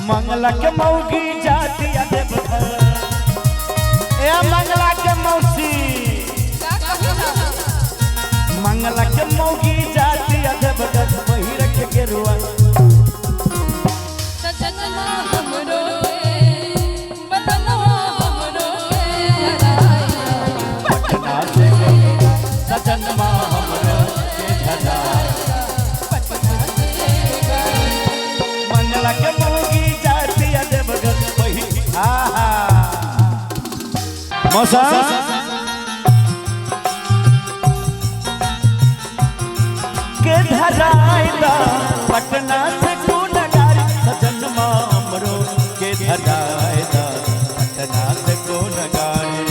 मंगला के मौगी जाती देवघर ए मंगला के मौसी मंगला के मौगी जाती देवघर वही रख के रुआ मंगला के मौगी जाती देवघर वही मौसा के धराइला पटना से कोनगारी सजन मामरो के धराइला पटना से कोनगारी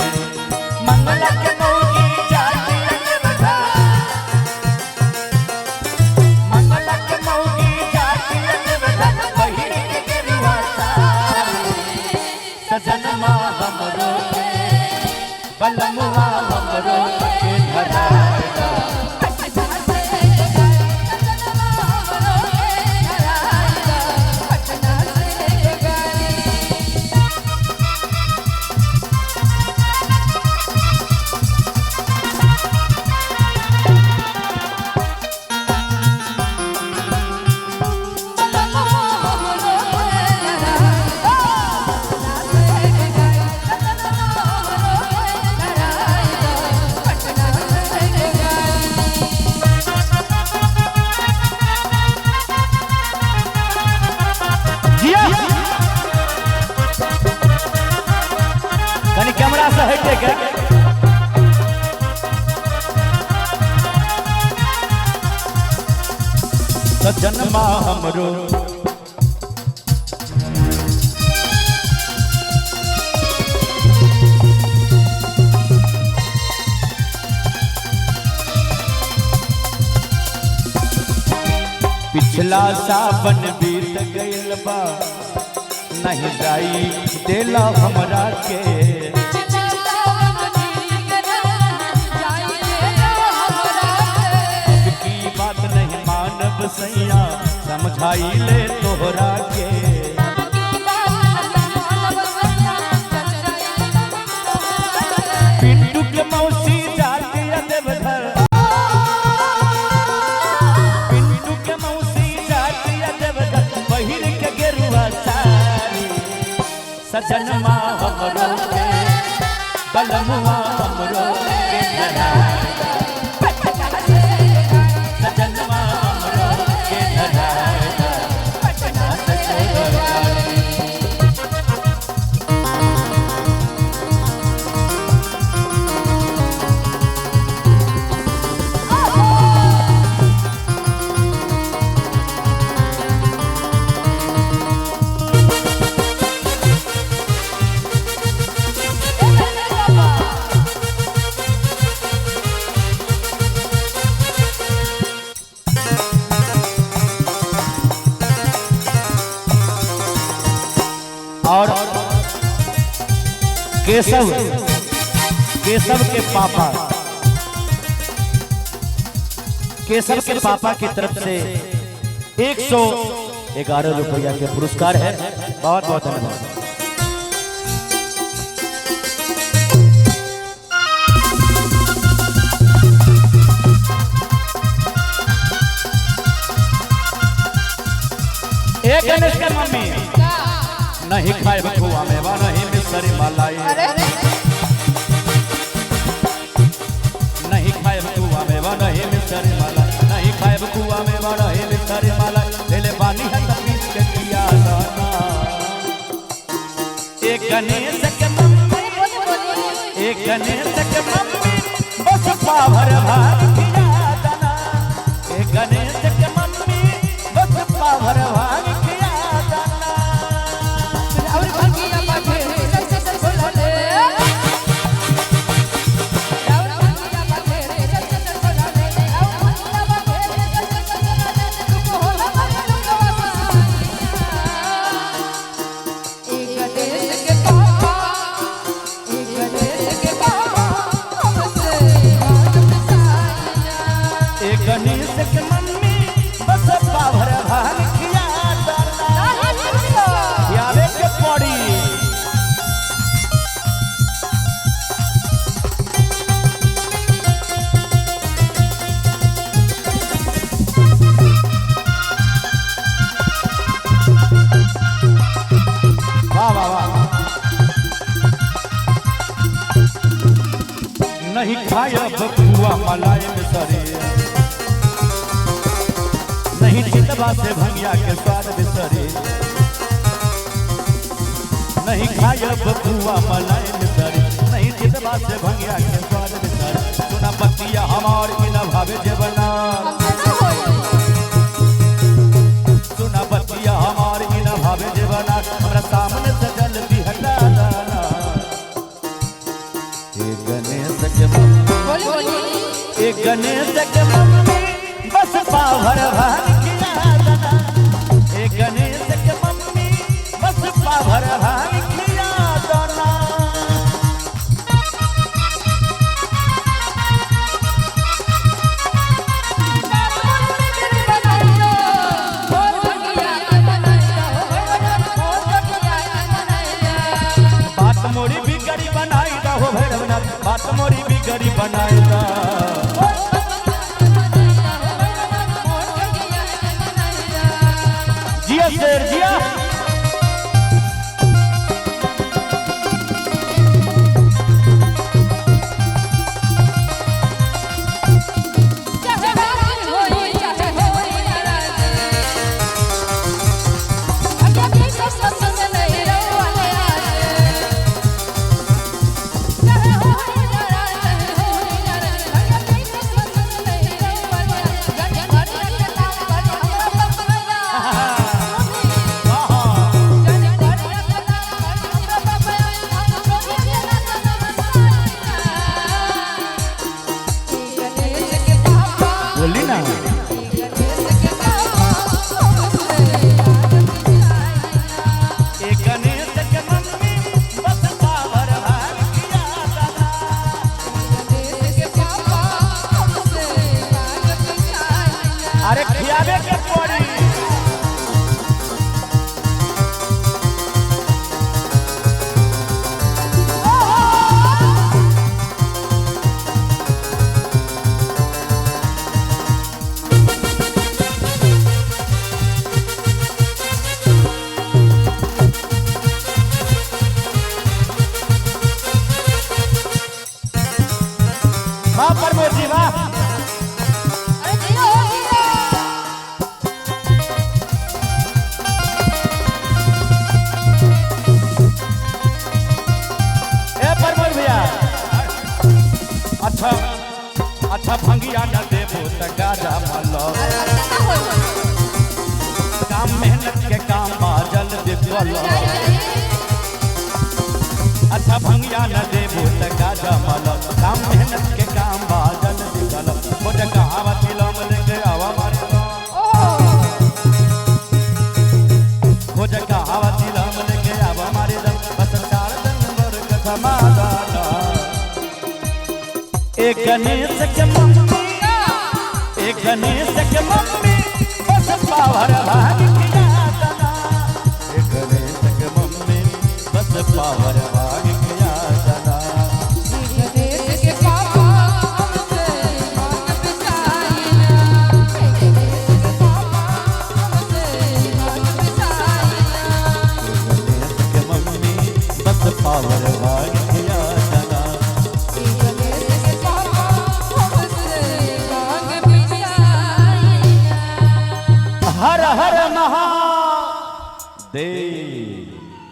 मंगला के मौगी जाती देवघर मंगला के मौगी जाती देवघर वही के रुआता सजन मामरो बलमुआ हमरो के धराइला कैमरा से हटे के सजन माँ हमरो पिछला सावन बीत गइल बा नहीं जाई देला हमरा के सैया समझाई ले तोहरा के पिंटू के मौसी जाती देवघर पिंटू के मौसी जाती देवघर पहिर के गेरुआ साड़ी सजन माँ हमरो के बलमुआ हमरो के धराइला सजन माँ और केशव के पापा की तरफ से 111 रुपया के पुरस्कार है। बहुत बहुत धन्यवाद। एक गणेश के मम्मी नहीं खाए बकुआ में वा नहीं मिसरी मलाई नहीं खाए बकुआ में वा नहीं मिसरी मलाई नहीं खाए बकुआ में वा नहीं मिसरी मलाई ले पानी है तमीज के किया दाना एक गणेश के मम्मी बस पाभर भाग किया दाना एक गणेश के मम्मी बस पाभर भाग खायब पुआ मलाई मिसरी, नहीं चितवा से भंगिया के स्वाद बिसरी, नहीं खायब पुआ मलाई मिसरी, नहीं चितवा से भंगिया के स्वाद बिसरी। सुना बतिया हमार की न भावे जेवना, सुना बतिया हमार की न भावे जेवना, हमरा सामने से जल्दी हटा दाना। एक गणेश के मम्मी, एक गणेश के मम्मी बस पावर भाग खिया दाना, एक गणेश के मम्मी बस पावर भाग खिया दाना। बात मोरी भी गरी बनाई दा हो भैरवनाथ, बात मोरी भी गरी बनाई दा। जिया शेर जिया, बोली ना एक गणेश के मम्मी बस पावर भाग खिया दाना। अरे खियावे के पड़ी वाह प्रमोद जी वाह। ए प्रमोद भैया अच्छा अच्छा भंगिया न देबो त गाजा मलो, काम मेहनत के काम बाजल दिखलो। अच्छा भंगिया न देबो त गाजा मलो, काम मेहनत के काम बाजल दिखलो। मोटे कहावत लम लेके आवा मारे लो, मोटे कहावत लम लेके आवा मारे लो, बस चार दिन बर के समाधान। एक गणेश के मम्मी, एक गणेश के मम्मी बस पावर भाग खिया दाना, एक गणेश के मम्मी बस पावर भाग खिया दाना। पावर भाग खिया दाना। हर हर महादेव।